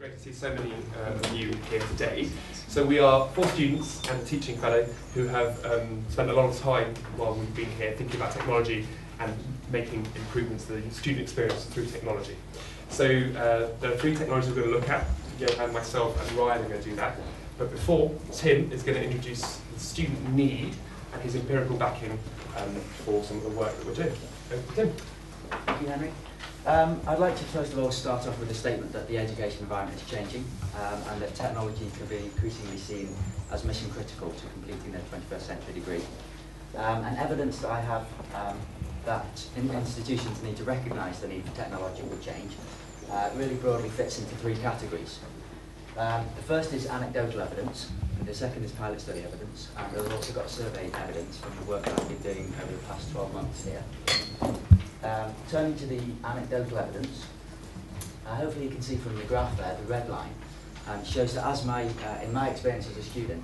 great to see so many of you here today. So we are 4 students and a teaching fellow who have spent a lot of time while we've been here thinking about technology and making improvements to the student experience through technology. So there are 3 technologies we're going to look at. Johan, myself and Ryan are going to do that. But before, Tim is going to introduce the student need and his empirical backing for some of the work that we're doing. Over to Tim. Thank you, Henry. I'd like to first of all start off with a statement that the education environment is changing and that technology can be increasingly seen as mission critical to completing their 21st century degree. And evidence that I have that institutions need to recognise the need for technological change really broadly fits into 3 categories. The first is anecdotal evidence, and the second is pilot study evidence, and we've also got survey evidence from the work that I've been doing over the past 12 months here. Turning to the anecdotal evidence, hopefully you can see from the graph there, the red line shows that in my experience as a student,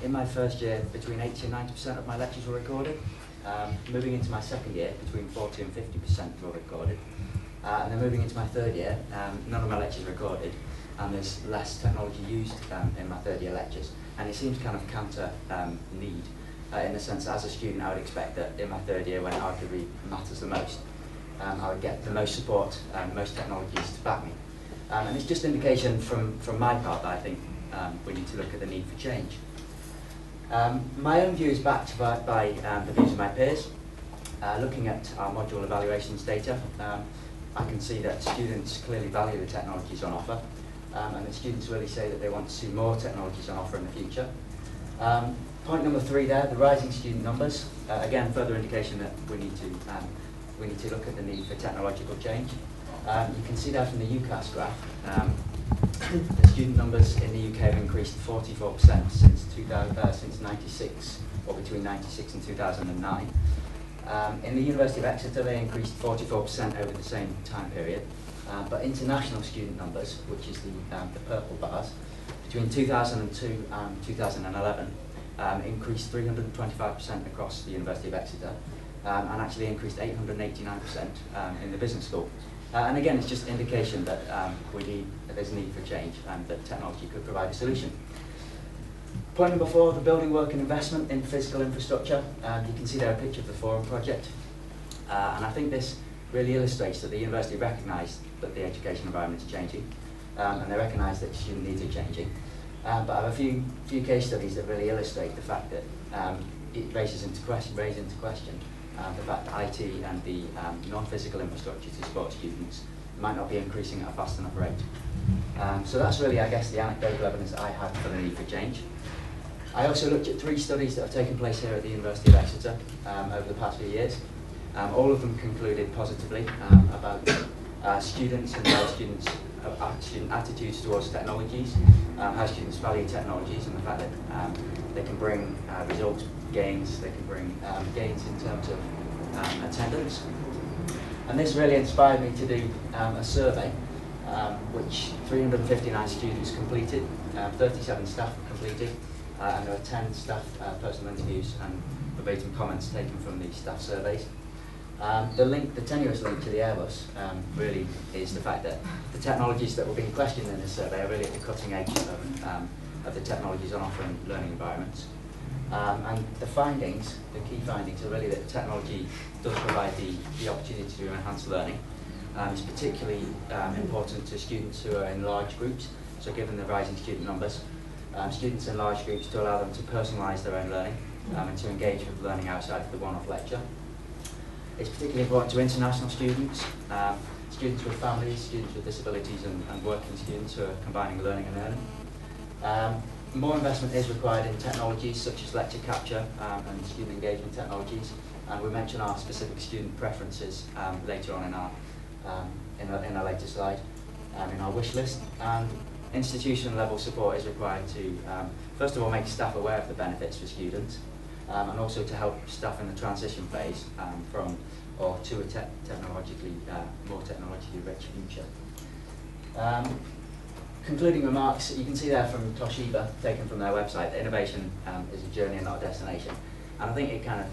in my first year between 80 and 90% of my lectures were recorded. Moving into my second year, between 40 and 50% were recorded. And then moving into my third year, none of my lectures are recorded, and there's less technology used in my third year lectures. And it seems kind of counter need. In the sense that as a student I would expect that in my third year when arguably matters the most, I would get the most support and most technologies to back me. And it's just indication from my part that I think we need to look at the need for change. My own view is backed by the views of my peers. Looking at our module evaluations data, I can see that students clearly value the technologies on offer, and that students really say that they want to see more technologies on offer in the future. Point number 3 there, the rising student numbers. Again, further indication that we need to look at the need for technological change. You can see that from the UCAS graph. The student numbers in the UK have increased 44% since 96, or between 96 and 2009. In the University of Exeter, they increased 44% over the same time period. But international student numbers, which is the purple bars, between 2002 and 2011, increased 325% across the University of Exeter, and actually increased 889% in the business school. And again, it's just indication that there's a need for change and that technology could provide a solution. Point number 4, the building work and investment in physical infrastructure. You can see there a picture of the Forum project. And I think this really illustrates that the university recognised that the education environment is changing, and they recognise that student needs are changing. But I have a few case studies that really illustrate the fact that it raises into question the fact that IT and the non-physical infrastructure to support students might not be increasing at a fast enough rate. So that's really, I guess, the anecdotal evidence that I have for the need for change. I also looked at 3 studies that have taken place here at the University of Exeter over the past few years. All of them concluded positively about students and how student attitudes towards technologies, how students value technologies, and the fact that they can bring result gains, they can bring gains in terms of attendance. And this really inspired me to do a survey which 359 students completed, 37 staff completed, and there were 10 staff personal interviews and verbatim comments taken from the staff surveys. The tenuous link to the Airbus really is the fact that the technologies that were being questioned in this survey are really at the cutting edge of the technologies on offer in learning environments. And the key findings are really that technology does provide the opportunity to enhance learning. It's particularly important to students who are in large groups, so given the rising student numbers, students in large groups to allow them to personalise their own learning and to engage with learning outside of the one-off lecture. It's particularly important to international students, students with families, students with disabilities, and working students who are combining learning and learning. More investment is required in technologies such as lecture capture and student engagement technologies, and we mention our specific student preferences later on in our later slide, in our wish list. And institution level support is required to, first of all, make staff aware of the benefits for students, and also to help staff in the transition phase from or to a more technologically rich future. Concluding remarks, you can see there from Toshiba, taken from their website, that innovation is a journey and not a destination. And I think it kind of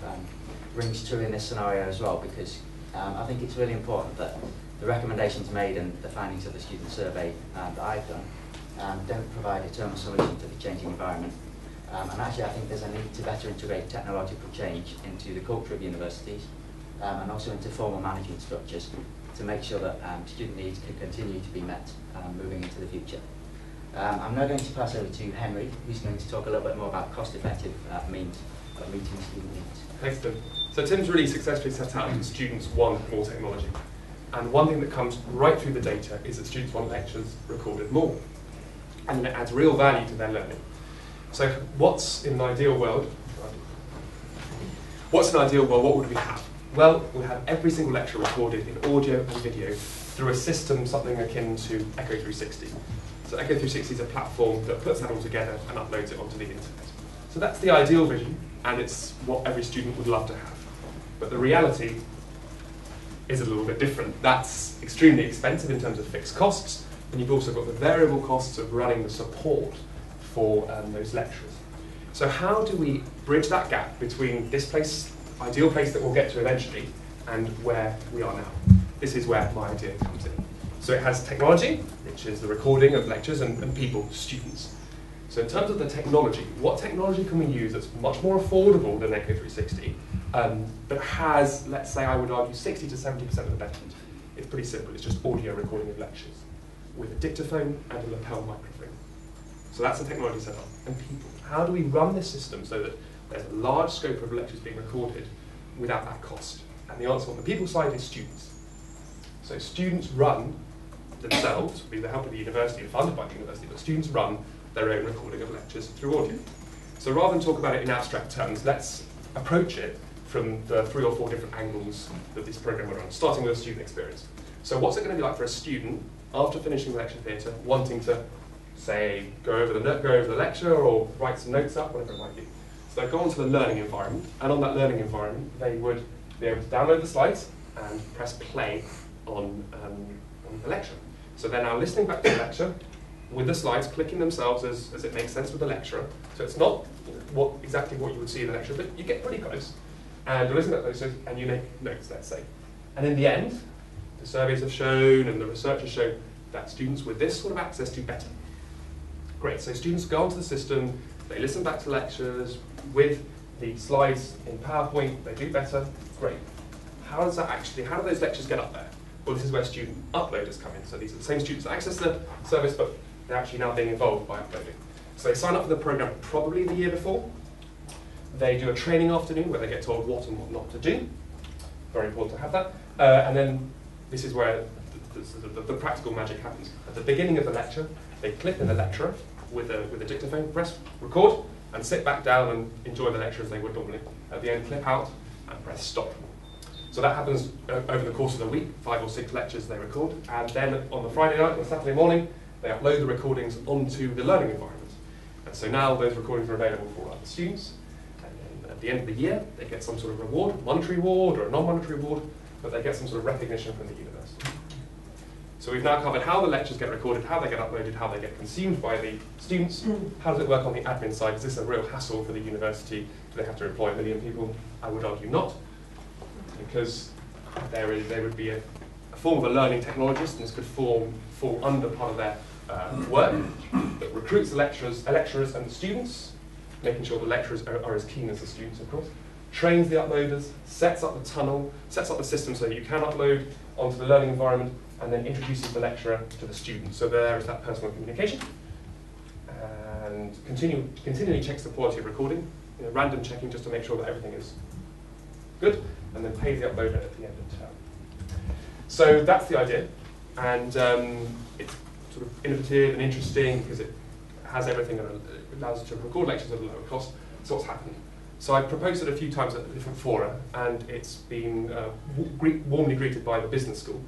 rings true in this scenario as well, because I think it's really important that the recommendations made and the findings of the student survey that I've done don't provide a terminal solution to the changing environment. And actually I think there's a need to better integrate technological change into the culture of universities and also into formal management structures to make sure that student needs can continue to be met moving into the future. I'm now going to pass over to Henry, who's going to talk a little bit more about cost-effective means of meeting student needs. Thanks, Tim. So Tim's really successfully set out that students want more technology. And one thing that comes right through the data is that students want lectures recorded more. And it adds real value to their learning. So what's in an ideal world? What would we have? Well, we have every single lecture recorded in audio and video through a system, something akin to Echo 360. So Echo 360 is a platform that puts that all together and uploads it onto the internet. So that's the ideal vision, and it's what every student would love to have. But the reality is a little bit different. That's extremely expensive in terms of fixed costs, and you've also got the variable costs of running the support for those lectures. So how do we bridge that gap between this place, ideal place that we'll get to eventually, and where we are now? This is where my idea comes in. So it has technology, which is the recording of lectures, and people, students. So in terms of the technology, what technology can we use that's much more affordable than Echo 360, but has, let's say, I would argue, 60 to 70% of the benefit? It's pretty simple. It's just audio recording of lectures with a dictaphone and a lapel microphone. So that's the technology setup. And people. How do we run this system so that there's a large scope of lectures being recorded without that cost? And the answer on the people side is students. So students run themselves, with the help of the university and funded by the university, but students run their own recording of lectures through audio. So rather than talk about it in abstract terms, let's approach it from the 3 or 4 different angles that this program will run, starting with a student experience. So what's it going to be like for a student after finishing the lecture theatre, wanting to, say, go over the lecture or write some notes up, whatever it might be. So they go onto the learning environment, and on that learning environment, they would be able to download the slides and press play on the lecture. So they're now listening back to the lecture with the slides, clicking themselves as it makes sense with the lecturer. So it's not exactly what you would see in the lecture, but you get pretty close. And you listen to those and you make notes, let's say. And in the end, the surveys have shown and the research has shown that students with this sort of access do better. Great, so students go onto the system, they listen back to lectures with the slides in PowerPoint, they do better, great. How do those lectures get up there? Well, this is where student uploaders come in. So these are the same students that access the service, but they're actually now being involved by uploading. So they sign up for the program probably the year before. They do a training afternoon where they get told what and what not to do. Very important to have that. And then this is where the practical magic happens. At the beginning of the lecture, they clip in the lecturer with a dictaphone, press record, and sit back down and enjoy the lecture as they would normally. At the end, clip out and press stop. So that happens over the course of the week, 5 or 6 lectures they record, and then on the Friday night or Saturday morning, they upload the recordings onto the learning environment. And so now those recordings are available for all other students, and then at the end of the year, they get some sort of reward, monetary reward or a non-monetary reward, but they get some sort of recognition from the university. So we've now covered how the lectures get recorded, how they get uploaded, how they get consumed by the students. How does it work on the admin side? Is this a real hassle for the university? Do they have to employ 1 million people? I would argue not, because there would be a form of a learning technologist, and this could fall under part of their work that recruits the lecturers and the students, making sure the lecturers are as keen as the students, of course, trains the uploaders, sets up the tunnel, sets up the system so that you can upload onto the learning environment, and then introduces the lecturer to the student. So there is that personal communication, and continually checks the quality of recording, random checking just to make sure that everything is good, and then pays the uploader at the end of term. So that's the idea, and it's sort of innovative and interesting because it has everything and it allows us to record lectures at a lower cost. So what's happened? So I've proposed it a few times at different fora, and it's been warmly greeted by the business school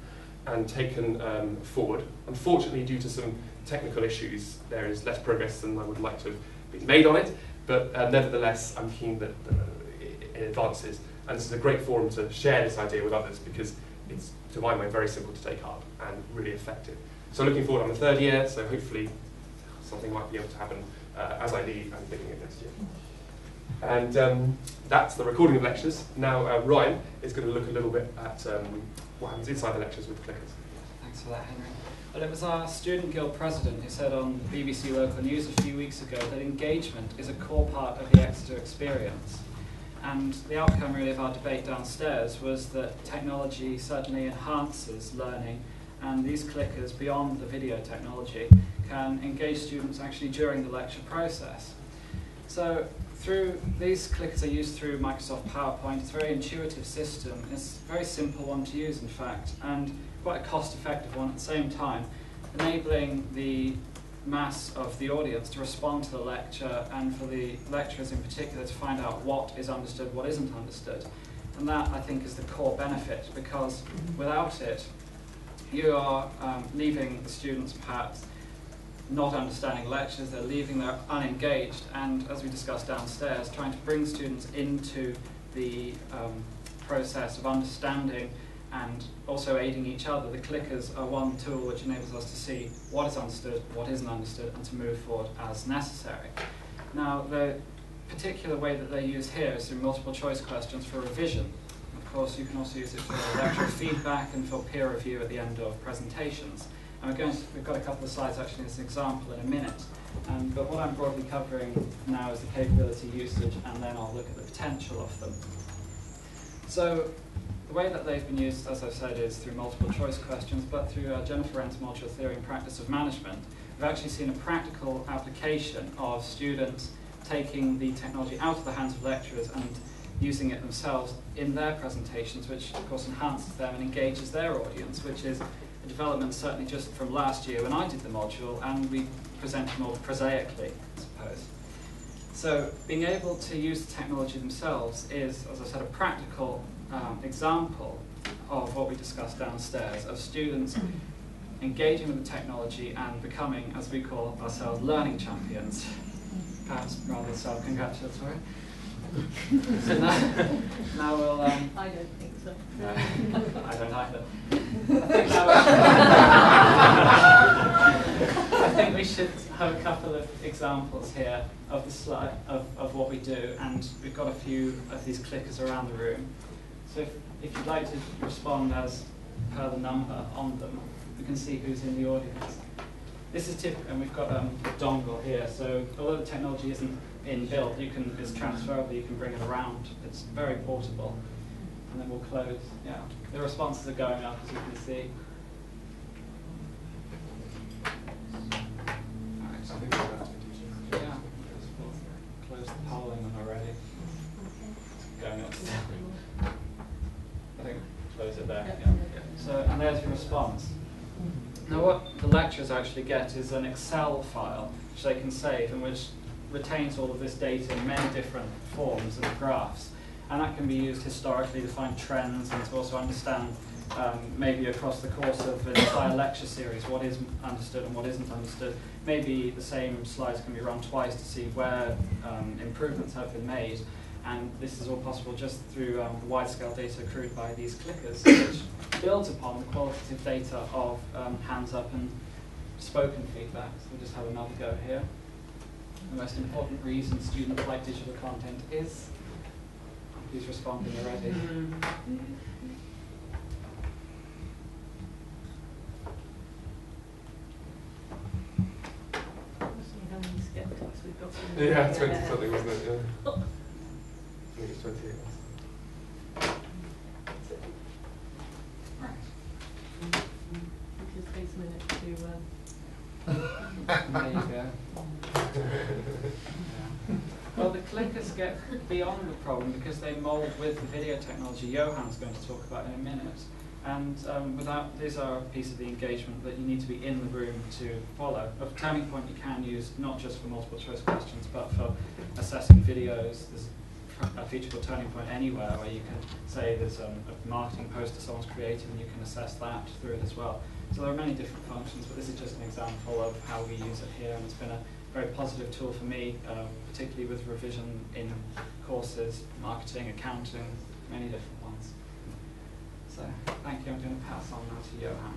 and taken forward. Unfortunately, due to some technical issues, there is less progress than I would like to have been made on it, but nevertheless, I'm keen that it advances. And this is a great forum to share this idea with others because it's, to my mind, very simple to take up and really effective. So looking forward, I'm the 3rd year, so hopefully something might be able to happen as I leave and beginning of next year. And that's the recording of lectures. Now Ryan is going to look a little bit at what happens inside the lectures with clickers. Thanks for that, Henry. Well, it was our Student Guild president who said on BBC Local News a few weeks ago that engagement is a core part of the Exeter experience. And the outcome really of our debate downstairs was that technology certainly enhances learning, and these clickers, beyond the video technology, can engage students actually during the lecture process. So these clickers are used through Microsoft PowerPoint. It's a very intuitive system. It's a very simple one to use, in fact, and quite a cost-effective one at the same time, enabling the mass of the audience to respond to the lecture, and for the lecturers in particular to find out what is understood, what isn't understood. And that, I think, is the core benefit, because without it, you are leaving the students perhaps not understanding lectures, they're leaving there unengaged, and as we discussed downstairs, trying to bring students into the process of understanding and also aiding each other. The clickers are one tool which enables us to see what is understood, what isn't understood, and to move forward as necessary. Now, the particular way that they use here is through multiple choice questions for revision. Of course, you can also use it for lecture feedback and for peer review at the end of presentations. And we've got a couple of slides actually as an example in a minute. But what I'm broadly covering now is the capability, usage, and then I'll look at the potential of them. So the way that they've been used, as I've said, is through multiple choice questions, but through Jennifer Wren's module Theory and Practice of Management, we've actually seen a practical application of students taking the technology out of the hands of lecturers and using it themselves in their presentations, which of course enhances them and engages their audience, which is a development certainly just from last year when I did the module, and we presented more prosaically, I suppose. So being able to use the technology themselves is, as I said, a practical example of what we discussed downstairs, of students engaging with the technology and becoming, as we call ourselves, learning champions. Perhaps rather self-congratulatory. So now we'll... I don't think so. No, I don't either. I think we should have a couple of examples here of the slide of what we do, and we've got a few of these clickers around the room. So if you'd like to respond as per the number on them, we can see who's in the audience. This is typical, and we've got a dongle here, so although the technology isn't inbuilt, it's transferable, you can bring it around. It's very portable. And then we'll close. Yeah, the responses are going up, as you can see. All right, so yeah, we'll close the polling when we're ready. It's going up still. I think close it there. Yeah. So, and there's your response. Now what the lecturers actually get is an Excel file which they can save, and which retains all of this data in many different forms and graphs. And that can be used historically to find trends and to also understand maybe across the course of an entire lecture series what is understood and what isn't understood. Maybe the same slides can be run twice to see where improvements have been made. And this is all possible just through the wide-scale data accrued by these clickers, which builds upon the qualitative data of hands up and spoken feedback. So we'll just have another go here. The most important reason students like digital content is, please respond when you're ready. How many skeptics we've got? Yeah, 20 something, wasn't it? Yeah. I think it's 28. It just takes a minute to... There you go. Yeah. Well, the clickers get beyond the problem because they mold with the video technology Johan's going to talk about in a minute. And these are a piece of the engagement that you need to be in the room to follow. A turning point you can use not just for multiple choice questions, but for assessing videos. There's a feature called Turning Point Anywhere, where you can say there's a marketing poster someone's created, and you can assess that through it as well. So there are many different functions, but this is just an example of how we use it here, and it's been a very positive tool for me, particularly with revision in courses, marketing, accounting, many different ones. So thank you. I'm going to pass on now to Johan.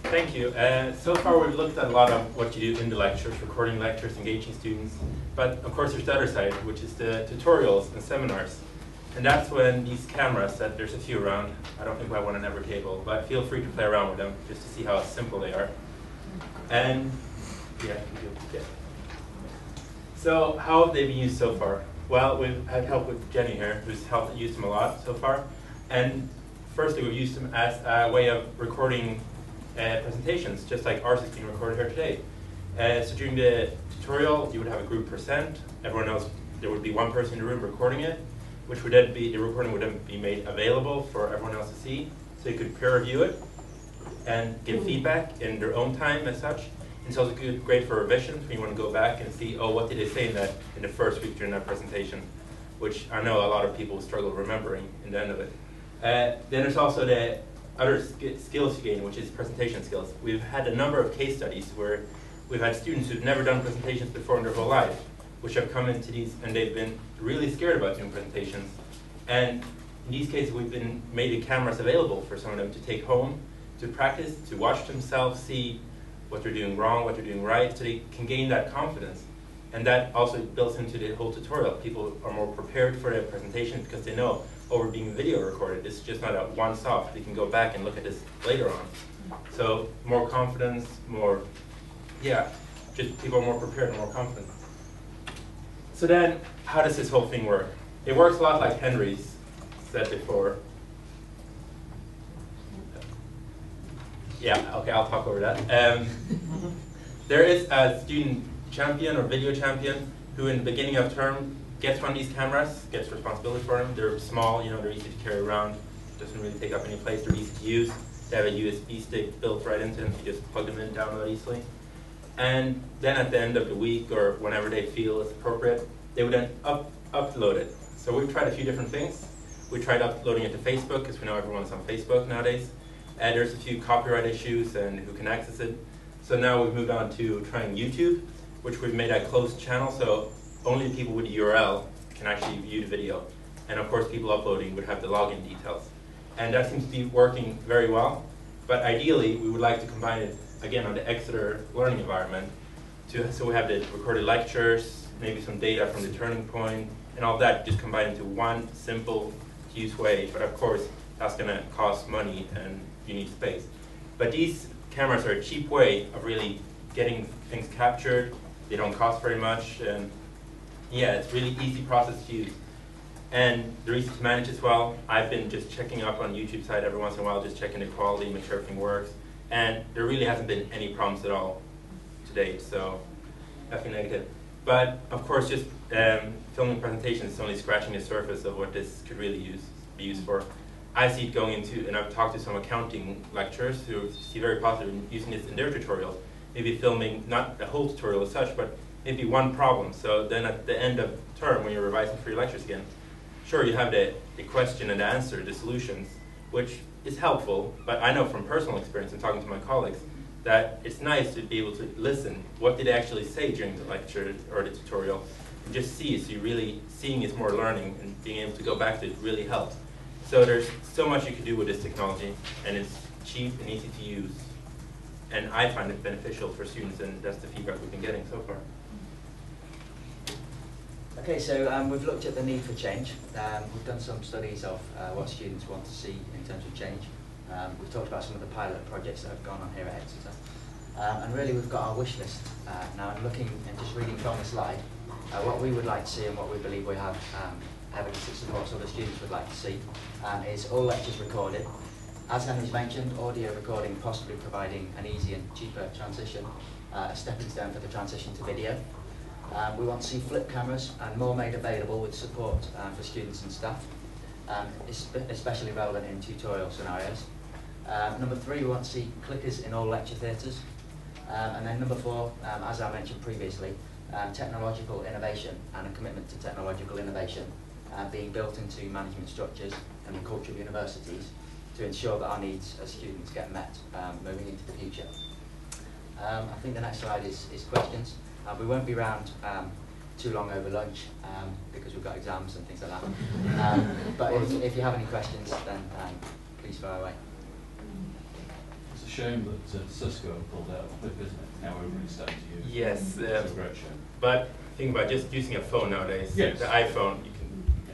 Thank you. So far we've looked at a lot of what you do in the lectures, recording lectures, engaging students, but of course there's the other side, which is the tutorials and seminars. And that's when these cameras, that there's a few around, I don't think we have one on every table, but feel free to play around with them just to see how simple they are. And yeah. So how have they been used so far? Well, we've had help with Jenny here, who's helped use them a lot so far. And firstly, we've used them as a way of recording presentations, just like ours is being recorded here today. So during the tutorial, you would have a group %. Everyone else, there would be one person in the room recording it, which would then be, the recording would then be made available for everyone else to see. So you could peer review it and give feedback in their own time as such. It's also great for revisions when you want to go back and see, oh, what did they say in the first week during that presentation, which I know a lot of people struggle remembering in the end of it. Then there's also the other skills you gain, which is presentation skills. We've had a number of case studies where we've had students who've never done presentations before in their whole life, which have come into these and they've been really scared about doing presentations. And in these cases, we've made the cameras available for some of them to take home, to practice, to watch themselves, see what they're doing wrong, what they're doing right, so they can gain that confidence. And that also builds into the whole tutorial. People are more prepared for their presentation because they know, oh, we're being video recorded. This is just not a once-off. We can go back and look at this later on. So more confidence, more, yeah, just people are more prepared and more confident. So then, how does this whole thing work? It works a lot like Henry's said before. Yeah, okay, I'll talk over that. There is a student champion or video champion who in the beginning of term gets one of these cameras, gets responsibility for them. They're small, you know, they're easy to carry around, doesn't really take up any place, they're easy to use. They have a USB stick built right into them, you just plug them in, download easily. And then at the end of the week or whenever they feel it's appropriate, they would then upload it. So we've tried a few different things. We tried uploading it to Facebook because we know everyone's on Facebook nowadays. And there's a few copyright issues and who can access it. So now we've moved on to trying YouTube, which we've made a closed channel, so only people with the URL can actually view the video. And of course, people uploading would have the login details. And that seems to be working very well. But ideally, we would like to combine it, again, on the Exeter learning environment. So we have the recorded lectures, maybe some data from the turning point, and all that just combined into one simple to use way. But of course, that's going to cost money and you need space. But these cameras are a cheap way of really getting things captured. They don't cost very much, and yeah, it's really easy process to use. And they're easy to manage as well. I've been just checking up on YouTube site every once in a while, just checking the quality, make sure everything works. And there really hasn't been any problems at all to date, so nothing negative. But of course, just filming presentations is only scratching the surface of what this could really be used for. I see it going into, and I've talked to some accounting lecturers who see very positive in using this in their tutorials, maybe filming not the whole tutorial as such, but maybe one problem. So then at the end of term, when you're revising for your lectures again, sure, you have the question and the answer, the solutions, which is helpful, but I know from personal experience and talking to my colleagues that it's nice to be able to listen. What did they actually say during the lecture or the tutorial? And just see, so you really, seeing is more learning, and being able to go back to it really helps. So there's so much you can do with this technology, and it's cheap and easy to use. And I find it beneficial for students, and that's the feedback we've been getting so far. Okay, so we've looked at the need for change. We've done some studies of what students want to see in terms of change. We've talked about some of the pilot projects that have gone on here at Exeter. And really we've got our wish list. Now I'm looking and just reading from the slide what we would like to see and what we believe we have evidence that supports other students would like to see is all lectures recorded. As Henry's mentioned, audio recording possibly providing an easy and cheaper transition, a stepping stone for the transition to video. We want to see flip cameras and more made available with support for students and staff, especially relevant in tutorial scenarios. Number 3, we want to see clickers in all lecture theatres. And then number 4, as I mentioned previously, technological innovation and a commitment to technological innovation being built into management structures and the culture of universities to ensure that our needs as students get met moving into the future. I think the next slide is questions. We won't be around too long over lunch because we've got exams and things like that. But if you have any questions, then please fire away. It's a shame that Cisco pulled out Flip, isn't it? Now everybody's starting to use it. Yes. It's a great shame. But think about just using a phone nowadays. Yes. The iPhone, you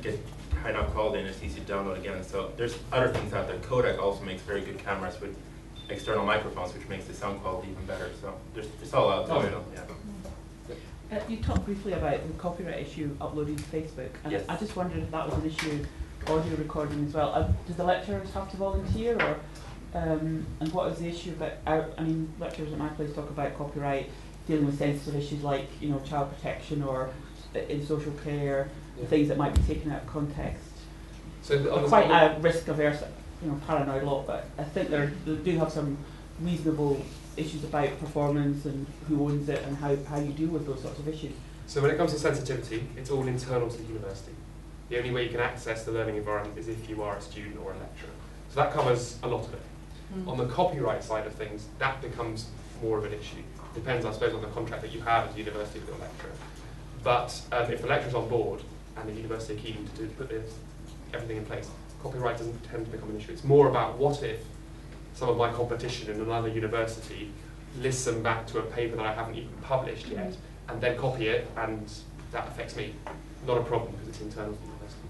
can hide out called in, it's easy to download again. So there's other things out there. Kodak also makes very good cameras with external microphones, which makes the sound quality even better. So there's all out there. Oh, yeah. So, yeah. You talked briefly about the copyright issue uploading to Facebook, and Yes. I just wondered if that was an issue audio recording as well. Do the lecturers have to volunteer, or and what is the issue about? I mean, lecturers at my place talk about copyright, dealing with sensitive issues like child protection or in social care, things that might be taken out of context. So I'm quite a risk averse, paranoid lot, but I think they do have some reasonable issues about performance and who owns it and how you deal with those sorts of issues. So when it comes to sensitivity, it's all internal to the university. The only way you can access the learning environment is if you are a student or a lecturer. So that covers a lot of it. On the copyright side of things, that becomes more of an issue. Depends, I suppose, on the contract that you have as a university with your lecturer. But if the lecturer's on board and the university are keen to put everything in place, copyright doesn't tend to become an issue. It's more about what if some of my competition in another university listen back to a paper that I haven't even published yet and then copy it, and that affects me. Not a problem because it's internal to the university.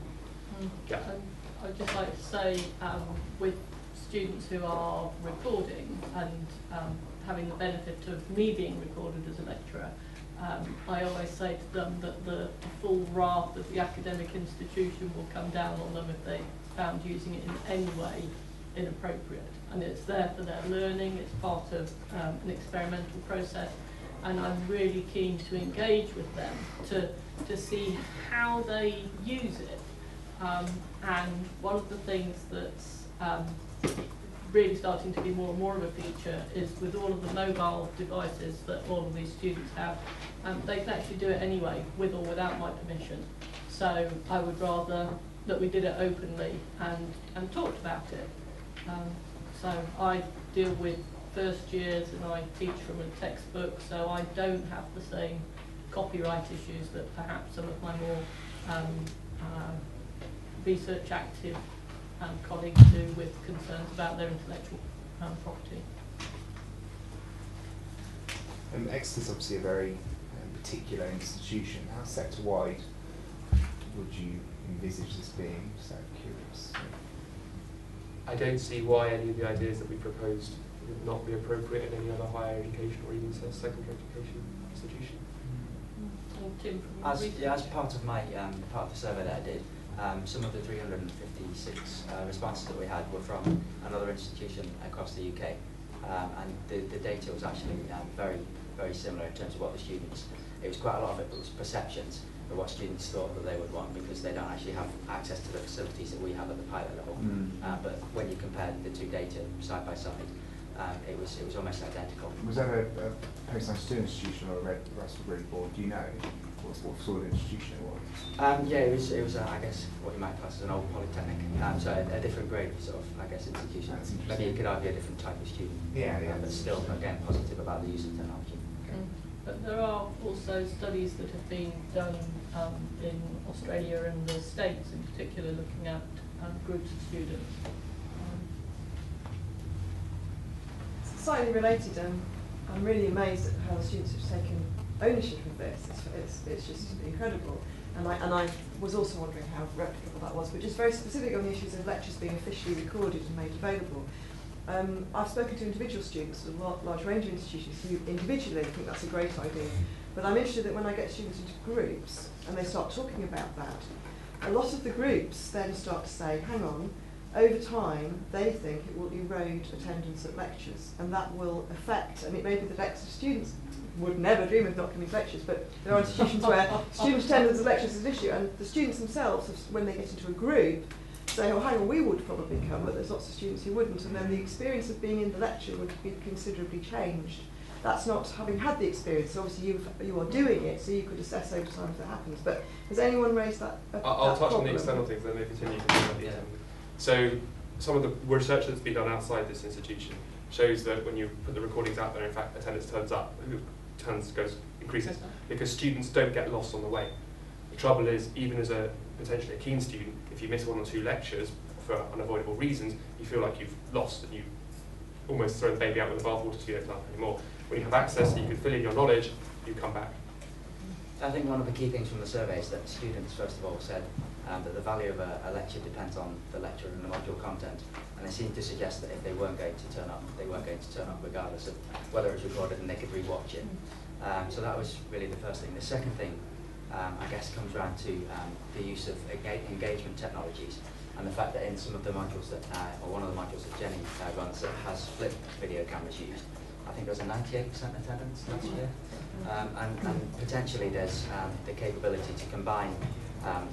Yeah. I'd just like to say, with students who are recording and having the benefit of me being recorded as a lecturer, I always say to them that the full wrath of the academic institution will come down on them if they found using it in any way inappropriate. And it's there for their learning, it's part of an experimental process, and I'm really keen to engage with them to see how they use it. And one of the things that's really starting to be more and more of a feature is with all of the mobile devices that all of these students have, they can actually do it anyway, with or without my permission. So I would rather that we did it openly and talked about it. So I deal with first years and I teach from a textbook, so I don't have the same copyright issues that perhaps some of my more research active colleagues do with concerns about their intellectual property. Exeter's obviously a very particular institution. How sector-wide would you envisage this being? Just out of curious. I don't see why any of the ideas that we proposed would not be appropriate in any other higher education or even secondary education institution. And Tim, from As part of my part of the survey that I did, some of the 356 responses that we had were from another institution across the UK, and the data was actually very, very similar in terms of what the students. It was quite a lot of it was perceptions of what students thought that they would want, because they don't actually have access to the facilities that we have at the pilot level. But when you compared the two data side by side, it was almost identical. Was that a post-undergraduate institution or a Russell Group board? Do you know what sort of institution it was? Yeah, it was I guess what you might class as an old polytechnic. So a different grade sort of, I guess, institution. Maybe you could argue a different type of student. Yeah. But still, again, positive about the use of technology. But there are also studies that have been done in Australia and the States in particular, looking at groups of students. Slightly related, I'm really amazed at how the students have taken ownership of this. It's just incredible. And I was also wondering how replicable that was, but just very specific on the issues of lectures being officially recorded and made available. I've spoken to individual students at a large range of institutions who individually think that's a great idea, but I'm interested that when I get students into groups and they start talking about that, a lot of the groups then start to say, hang on, over time they think it will erode attendance at lectures, and that will affect, and it may be that Exeter students would never dream of not coming to lectures, but there are institutions where student attendance at lectures is an issue, and the students themselves, when they get into a group, say, oh, hang on, we would probably come, but there's lots of students who wouldn't, and then the experience of being in the lecture would be considerably changed. That's not having had the experience. Obviously, you are doing it, so you could assess over time if that happens. But has anyone raised that? I'll touch problem? on the external things, then maybe continue. So some of the research that's been done outside this institution shows that when you put the recordings out there, in fact, attendance increases, because students don't get lost on the way. The trouble is, even as potentially a keen student, if you miss one or two lectures for unavoidable reasons, you feel like you've lost and you almost throw the baby out with the bathwater, so you don't learn anymore. When you have access, so you can fill in your knowledge, you come back. I think one of the key things from the survey is that students, first of all, said that the value of a lecture depends on the lecturer and the module content, and they seemed to suggest that if they weren't going to turn up, they weren't going to turn up regardless of whether it was recorded and they could re-watch it. So that was really the first thing. The second thing, I guess, comes around to the use of engagement technologies, and the fact that in some of the modules that, or one of the modules that Jenny runs that has flip video cameras used, I think there was a 98% attendance last year. And potentially there's the capability to combine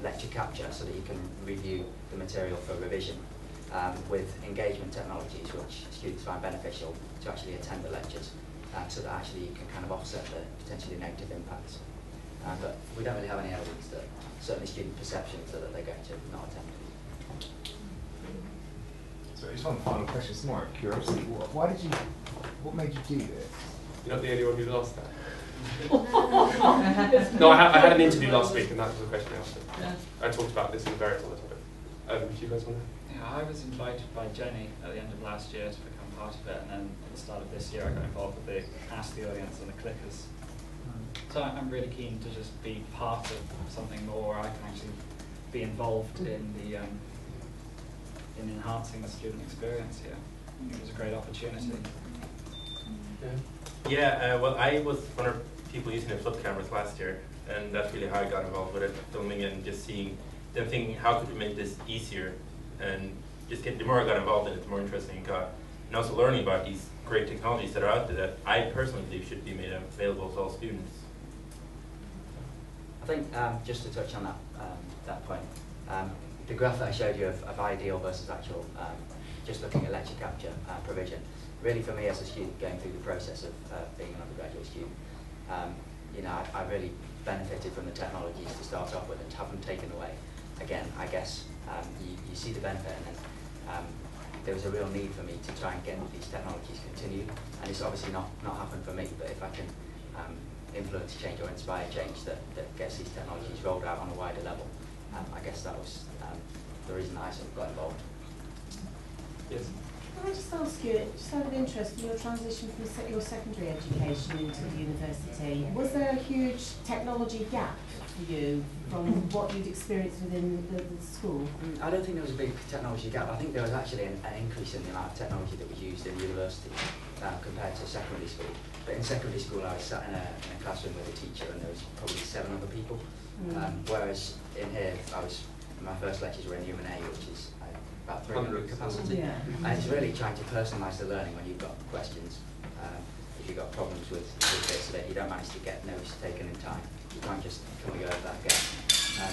lecture capture so that you can review the material for revision with engagement technologies which students find beneficial to actually attend the lectures, so that actually you can kind of offset the potentially negative impacts. But we don't really have any evidence that certainly student perceptions are that they're going to not attend. So just one final question, it's more out of curiosity. What made you do this? You're not the only one who asked that. No, I had an interview last week and that was the question I asked. Yeah. I talked about this in various other topics. Do you guys want to? Yeah, I was invited by Jenny at the end of last year to become part of it, and then at the start of this year I got involved with the Ask the Audience and the clickers. So I'm really keen to just be part of something more where I can actually be involved in the in enhancing the student experience here. It was a great opportunity. Yeah, well, I was one of the people using the flip cameras last year, and that's really how I got involved with it, filming and just seeing them thinking, how could we make this easier? And just the more I got involved in it, the more interesting it got. And also learning about these great technologies that are out there that I personally believe should be made available to all students. I think just to touch on that point, the graph that I showed you of ideal versus actual, just looking at lecture capture provision, really for me as a student going through the process of being an undergraduate student, you know, I really benefited from the technologies to start off with and to have them taken away. Again, I guess you see the benefit, and then there was a real need for me to try and get these technologies continued, and it's obviously not happened for me, but if I can influence change or inspire change that gets these technologies rolled out on a wider level, I guess that was the reason that I sort of got involved. Yes. Can I just ask you, just out of interest, in your transition from your secondary education into the university, was there a huge technology gap for you from what you'd experienced within the school? I don't think there was a big technology gap. I think there was actually an increase in the amount of technology that was used in university compared to secondary school. But in secondary school I was sat in a classroom with a teacher and there was probably 7 other people. Whereas in here, my first lectures were in Human A, which is about 300 capacity. Yeah. And it's really trying to personalise the learning when you've got questions. If you've got problems with bits that you don't manage to get notes taken in time, you can't just come and go over that again.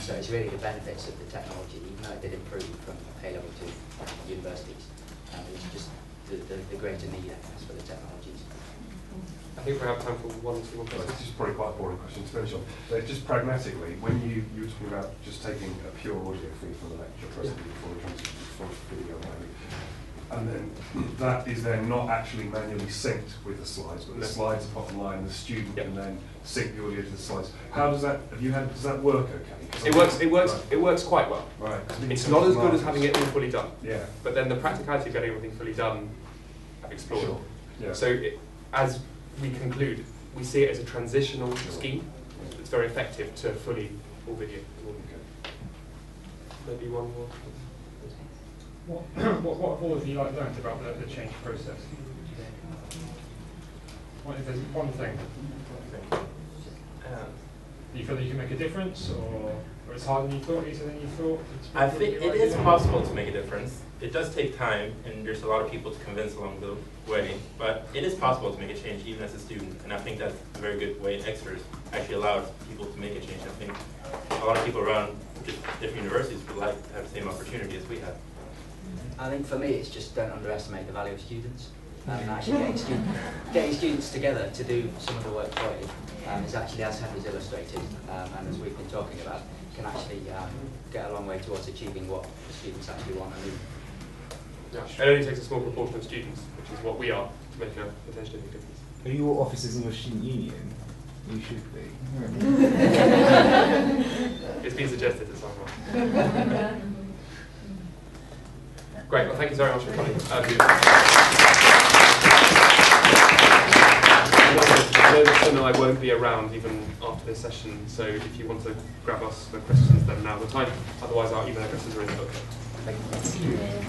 So it's really the benefits of the technology, even though it did improve from A-level to universities. It's just the greater need, I guess, for the technologies. I think we have time for one or two more Well, questions. this is probably quite a boring question to finish on. But just pragmatically, when you were talking about just taking a pure audio feed from the lecture, presently before the transition from video only, and then that is then not actually manually synced with the slides, but the slides are put online, the student can then sync the audio to the slides. How does that? Does that work okay? It works quite well. Right. It's not as good as having it all fully done. Yeah. But then the practicality of getting everything fully done, I've explored. Sure. Yeah. So as we conclude, we see it as a transitional scheme. It's very effective to fully all video. Maybe one more. What have all of you learned about the change process? What if there's one thing? Do you feel that you can make a difference, or it's harder than you thought, easier than you thought? I think it is possible to make a difference. It does take time, and there's a lot of people to convince along the way, but it is possible to make a change even as a student, and I think that's a very good way Exeter actually allows people to make a change. I think a lot of people around different universities would like to have the same opportunity as we have. I think for me it's just don't underestimate the value of students. And actually getting students together to do some of the work for you is actually, as Henry's illustrated, and as we've been talking about, can actually get a long way towards achieving what the students actually want and need. Yeah. It only takes a small proportion of students, which is what we are, to make a potentially big difference. Are your officers in your student union? You should be. It's been suggested to someone. Great, well thank you very much for coming. know that Son and I won't be around even after this session, so if you want to grab us for questions, then now's the time. Otherwise, our email addresses are in the book. Thank you.